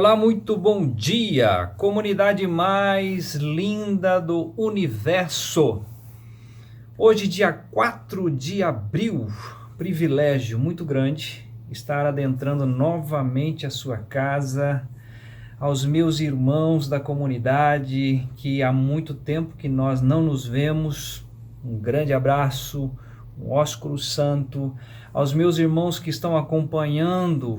Olá, muito bom dia, comunidade mais linda do universo. Hoje, dia 4 de abril, privilégio muito grande estar adentrando novamente a sua casa, aos meus irmãos da comunidade, que há muito tempo que nós não nos vemos, um grande abraço, um ósculo santo, aos meus irmãos que estão acompanhando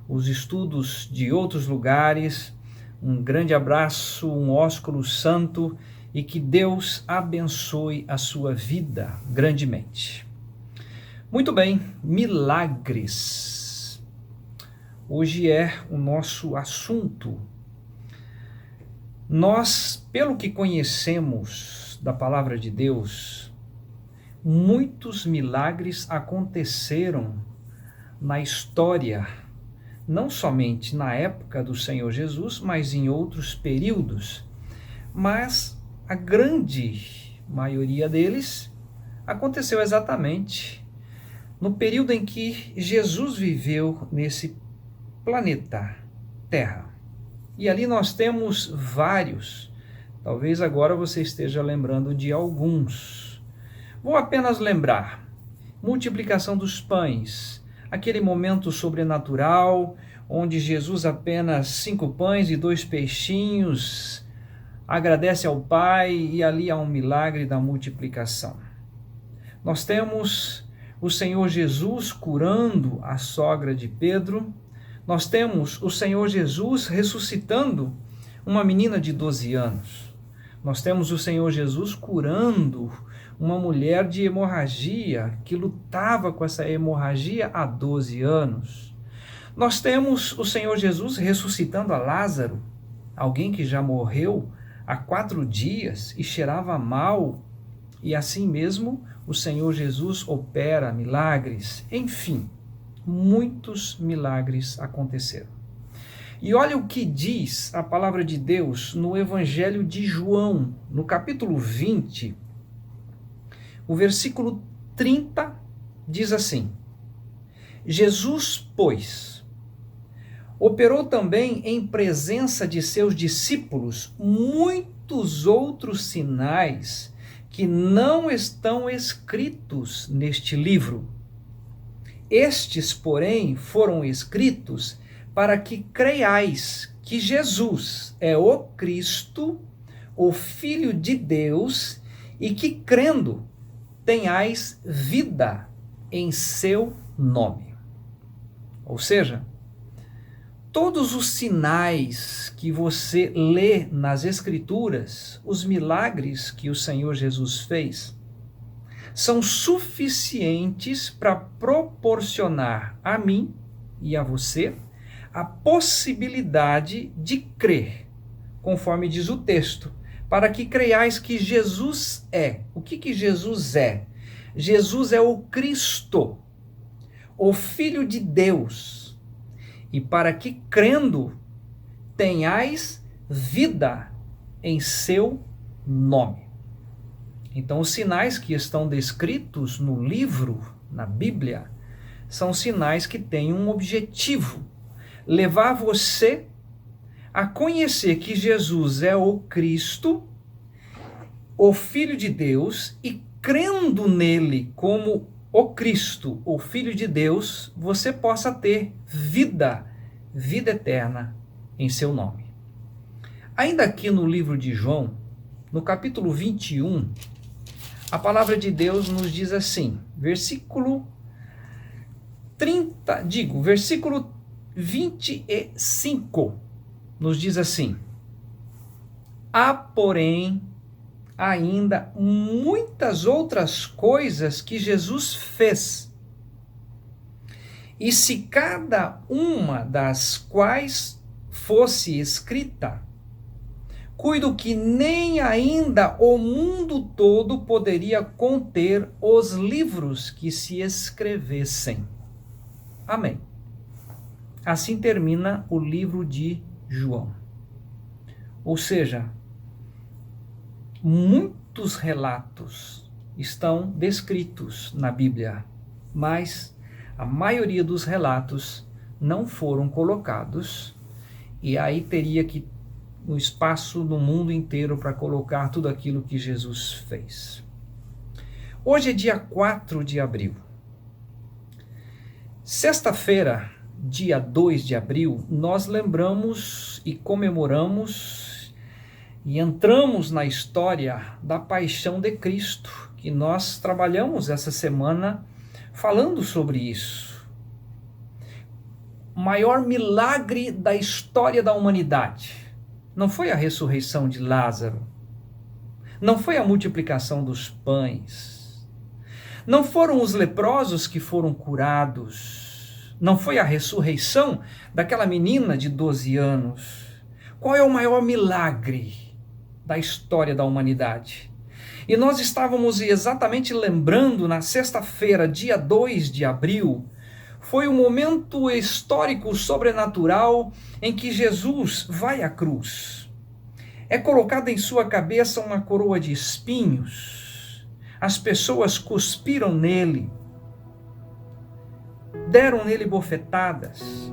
os estudos de outros lugares, um grande abraço, um ósculo santo e que Deus abençoe a sua vida grandemente. Muito bem, milagres. Hoje é o nosso assunto. Nós, pelo que conhecemos da palavra de Deus, muitos milagres aconteceram na história, não somente na época do Senhor Jesus, mas em outros períodos. Mas a grande maioria deles aconteceu exatamente no período em que Jesus viveu nesse planeta Terra. E ali nós temos vários. Talvez agora você esteja lembrando de alguns. Vou apenas lembrar: multiplicação dos pães, aquele momento sobrenatural, onde Jesus apenas 5 pães e 2 peixinhos, agradece ao Pai e ali há um milagre da multiplicação. Nós temos o Senhor Jesus curando a sogra de Pedro. Nós temos o Senhor Jesus ressuscitando uma menina de 12 anos. Nós temos o Senhor Jesus curando uma mulher de hemorragia, que lutava com essa hemorragia há 12 anos. Nós temos o Senhor Jesus ressuscitando a Lázaro, alguém que já morreu há 4 dias e cheirava mal, e assim mesmo o Senhor Jesus opera milagres. Enfim, muitos milagres aconteceram. E olha o que diz a palavra de Deus no Evangelho de João, no capítulo 20, o versículo 30 diz assim: Jesus, pois, operou também em presença de seus discípulos muitos outros sinais que não estão escritos neste livro. Estes, porém, foram escritos para que creiais que Jesus é o Cristo, o Filho de Deus, e que, crendo, tenhais vida em seu nome. Ou seja, todos os sinais que você lê nas Escrituras, os milagres que o Senhor Jesus fez, são suficientes para proporcionar a mim e a você a possibilidade de crer, conforme diz o texto, para que creiais que Jesus é. O que Jesus é? Jesus é o Cristo, o Filho de Deus, e para que, crendo, tenhais vida em seu nome. Então, os sinais que estão descritos no livro, na Bíblia, são sinais que têm um objetivo: levar você a conhecer que Jesus é o Cristo, o Filho de Deus, e crendo nele como o Cristo, o Filho de Deus, você possa ter vida eterna em seu nome. Ainda aqui no livro de João, no capítulo 21, a palavra de Deus nos diz assim, versículo 25, nos diz assim: há, porém, ainda muitas outras coisas que Jesus fez, e se cada uma das quais fosse escrita, cuido que nem ainda o mundo todo poderia conter os livros que se escrevessem. Amém. Assim termina o livro de João. Ou seja, muitos relatos estão descritos na Bíblia, mas a maioria dos relatos não foram colocados, e aí teria que um espaço no mundo inteiro para colocar tudo aquilo que Jesus fez. Hoje é dia 4 de abril. Sexta-feira, dia 2 de abril, nós lembramos e comemoramos e entramos na história da paixão de Cristo, que nós trabalhamos essa semana falando sobre isso. O maior milagre da história da humanidade não foi a ressurreição de Lázaro, não foi a multiplicação dos pães, não foram os leprosos que foram curados, não foi a ressurreição daquela menina de 12 anos. Qual é o maior milagre da história da humanidade? E nós estávamos exatamente lembrando na sexta-feira, dia 2 de abril, foi um momento histórico sobrenatural em que Jesus vai à cruz. É colocada em sua cabeça uma coroa de espinhos. As pessoas cuspiram nele, deram nele bofetadas,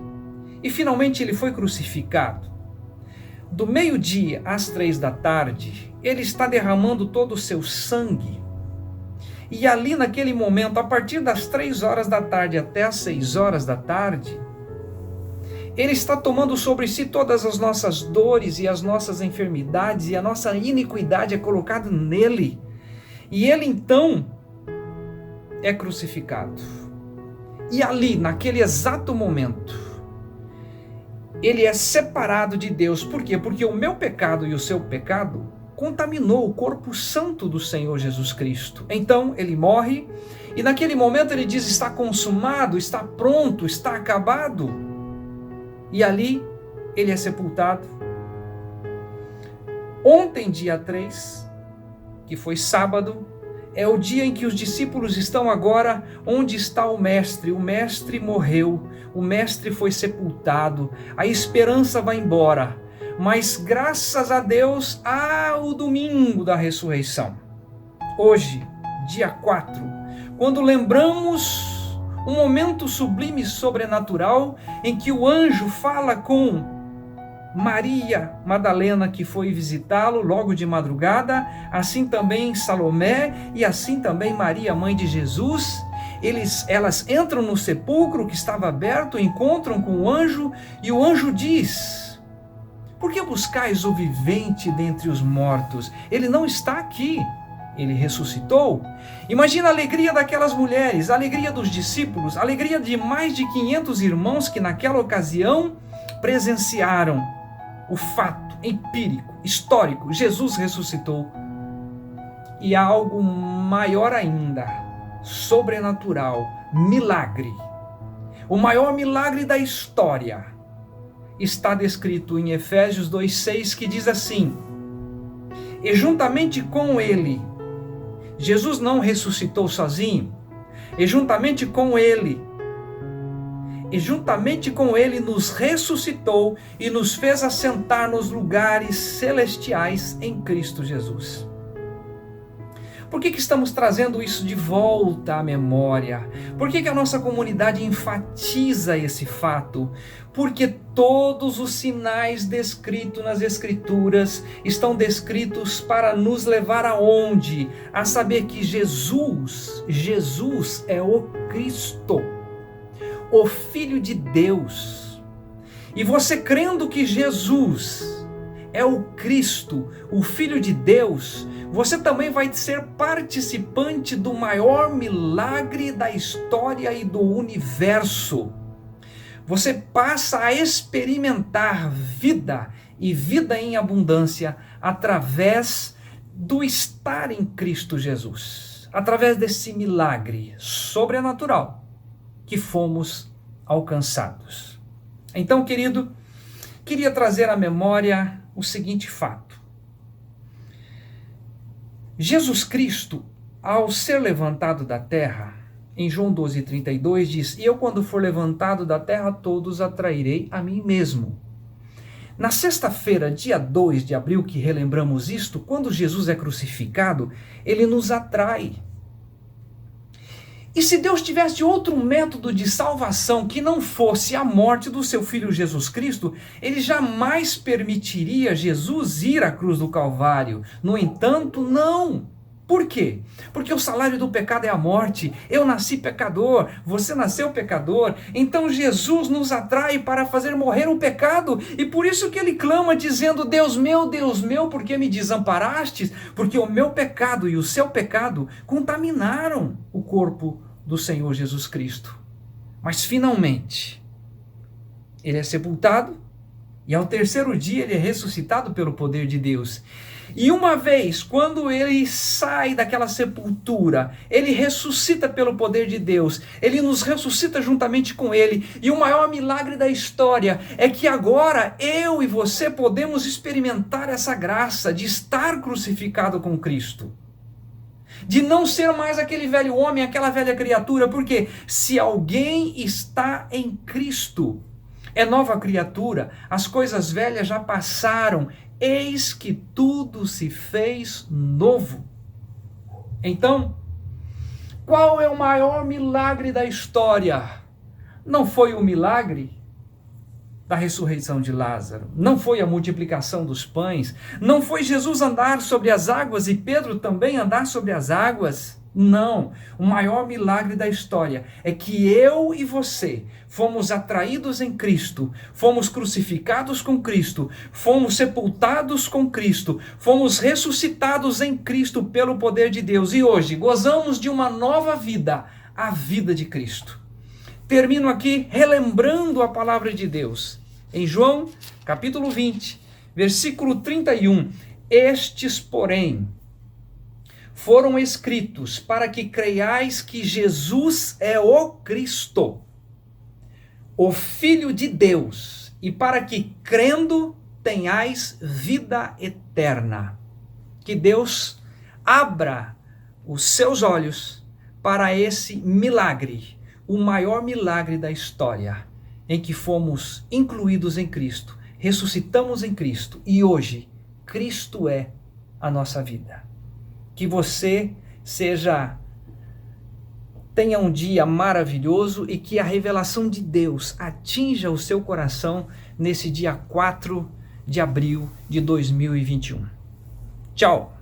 e finalmente ele foi crucificado. Do meio-dia às 3 da tarde, ele está derramando todo o seu sangue. E ali naquele momento, a partir das 3 horas da tarde até as 6 horas da tarde, ele está tomando sobre si todas as nossas dores e as nossas enfermidades, e a nossa iniquidade é colocada nele. E ele então é crucificado. E ali, naquele exato momento, ele é separado de Deus. Por quê? Porque o meu pecado e o seu pecado contaminou o corpo santo do Senhor Jesus Cristo. Então ele morre e naquele momento ele diz: está consumado, está pronto, está acabado. E ali ele é sepultado. Ontem, dia 3, que foi sábado, é o dia em que os discípulos estão agora onde está o Mestre. O Mestre morreu, o Mestre foi sepultado, a esperança vai embora. Mas graças a Deus há o domingo da ressurreição. Hoje, dia 4, quando lembramos um momento sublime e sobrenatural em que o anjo fala com Maria Madalena, que foi visitá-lo logo de madrugada, assim também Salomé e assim também Maria, mãe de Jesus. Elas entram no sepulcro que estava aberto, encontram com o anjo e o anjo diz: por que buscais o vivente dentre os mortos? Ele não está aqui, ele ressuscitou. Imagina a alegria daquelas mulheres, a alegria dos discípulos, a alegria de mais de 500 irmãos que naquela ocasião presenciaram o fato empírico, histórico: Jesus ressuscitou. E há algo maior ainda, sobrenatural, milagre. O maior milagre da história está descrito em Efésios 2,6, que diz assim: e juntamente com ele, Jesus não ressuscitou sozinho, e juntamente com ele nos ressuscitou e nos fez assentar nos lugares celestiais em Cristo Jesus. Por que estamos trazendo isso de volta à memória? Por que a nossa comunidade enfatiza esse fato? Porque todos os sinais descritos nas Escrituras estão descritos para nos levar aonde? A saber que Jesus é o Cristo, o Filho de Deus. E você crendo que Jesus é o Cristo, o Filho de Deus, você também vai ser participante do maior milagre da história e do universo. Você passa a experimentar vida e vida em abundância através do estar em Cristo Jesus, através desse milagre sobrenatural que fomos alcançados. Então, querido, queria trazer à memória o seguinte fato. Jesus Cristo, ao ser levantado da terra, em João 12,32 diz: e eu, quando for levantado da terra, todos atrairei a mim mesmo. Na sexta-feira, dia 2 de abril, que relembramos isto, quando Jesus é crucificado, ele nos atrai. E se Deus tivesse outro método de salvação que não fosse a morte do seu Filho Jesus Cristo, ele jamais permitiria Jesus ir à cruz do Calvário. No entanto, não. Por quê? Porque o salário do pecado é a morte. Eu nasci pecador, você nasceu pecador. Então Jesus nos atrai para fazer morrer o pecado. E por isso que ele clama dizendo: Deus meu, por que me desamparastes? Porque o meu pecado e o seu pecado contaminaram o corpo do Senhor Jesus Cristo. Mas finalmente, ele é sepultado e ao terceiro dia ele é ressuscitado pelo poder de Deus. E uma vez, quando ele sai daquela sepultura, ele ressuscita pelo poder de Deus, ele nos ressuscita juntamente com ele, e o maior milagre da história é que agora eu e você podemos experimentar essa graça de estar crucificado com Cristo, de não ser mais aquele velho homem, aquela velha criatura, porque se alguém está em Cristo, é nova criatura, as coisas velhas já passaram, eis que tudo se fez novo. Então, qual é o maior milagre da história? Não foi o milagre da ressurreição de Lázaro, não foi a multiplicação dos pães, não foi Jesus andar sobre as águas e Pedro também andar sobre as águas. Não, o maior milagre da história é que eu e você fomos atraídos em Cristo, fomos crucificados com Cristo, fomos sepultados com Cristo, fomos ressuscitados em Cristo pelo poder de Deus e hoje gozamos de uma nova vida, a vida de Cristo. Termino aqui relembrando a palavra de Deus. Em João, capítulo 20, versículo 31, estes, porém, foram escritos para que creiais que Jesus é o Cristo, o Filho de Deus, e para que, crendo, tenhais vida eterna. Que Deus abra os seus olhos para esse milagre, o maior milagre da história, em que fomos incluídos em Cristo, ressuscitamos em Cristo e hoje Cristo é a nossa vida. Que você tenha um dia maravilhoso e que a revelação de Deus atinja o seu coração nesse dia 4 de abril de 2021. Tchau!